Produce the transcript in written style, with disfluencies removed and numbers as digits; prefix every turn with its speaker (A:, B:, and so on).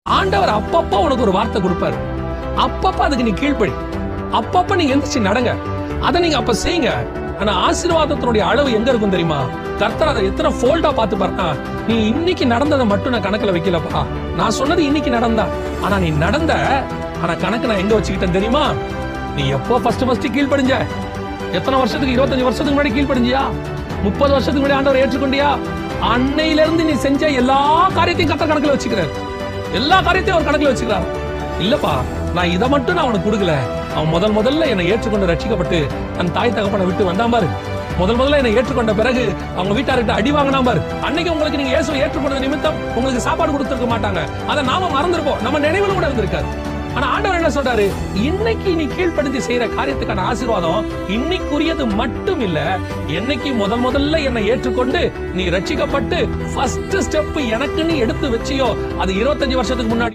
A: ஆண்டவர் அப்பப்ப உனக்கு ஒரு வார்த்தை கொடுப்பாரு. அப்பப்ப அதுக்கு நீ கீழ்ப்படி. அப்பப்ப நீங்க எந்திரிச்சு நடங்க. அதை நீங்க அப்ப செய்யுங்க. ஆனா ஆசீர்வாதத்தினுடைய அளவு எங்க இருக்கும் தெரியுமா? கர்த்தர் அதை எத்தனை ஃபோல்டா பார்த்து பாருனா, நீ இன்னைக்கு நடந்ததை மட்டும் நான் கணக்குல வைக்கலப்பா. நான் சொன்னது இன்னைக்கு நடந்தா. ஆனா நீ நடந்த, ஆனா கணக்கு நான் எங்க வச்சுக்கிட்டேன் தெரியுமா? நீ எப்போ ஃபர்ஸ்ட் கீழ்ப்படிஞ்ச? எத்தனை வருஷத்துக்கு? 25 வருஷத்துக்கு முன்னாடி கீழ்ப்படிஞ்சியா? 30 வருஷத்துக்கு முன்னாடி ஆண்டவரை ஏற்றுக்கொண்டியா? அன்னையில இருந்து நீ செஞ்ச எல்லா காரியத்தையும் கர்த்தர் கணக்குல வச்சுக்கிறார். எல்லா காரியத்தையும் அவர் கணக்குல வச்சுக்கிறார். இல்லப்பா, நான் இதை மட்டும் நான் அவனுக்கு கொடுக்கல. அவன் முதல்ல என்னை ஏற்றுக்கொண்டு ரட்சிக்கப்பட்டு தன் தாய் தகப்பனை விட்டு வந்தான் பாரு. முதல்ல என்னை ஏற்றுக்கொண்ட பிறகு அவங்க வீட்டார்கிட்ட அடி வாங்கினா பாரு. அன்னைக்கு உங்களுக்கு நீங்க இயேசுவை ஏற்றுக்கொண்டது நிமித்தம் உங்களுக்கு சாப்பாடு கொடுத்திருக்க மாட்டாங்க. அதை நாம மறந்துருப்போம். நம்ம நினைவுல கூட இருந்திருக்காரு. ஆனா ஆண்டவர் என்ன சொல்றாரு? இன்னைக்கு நீ கீழ்ப்படுத்தி செய்யற காரியத்துக்கான ஆசீர்வாதம் இன்னைக்குரியது மட்டும் இல்ல. என்னைக்கு முதல்ல என்னை ஏற்றுக்கொண்டு நீ ரட்சிக்கப்பட்டு ஃபர்ஸ்ட் ஸ்டெப் எனக்கு நீ எடுத்து வச்சியோ, அது 25 வருஷத்துக்கு முன்னாடி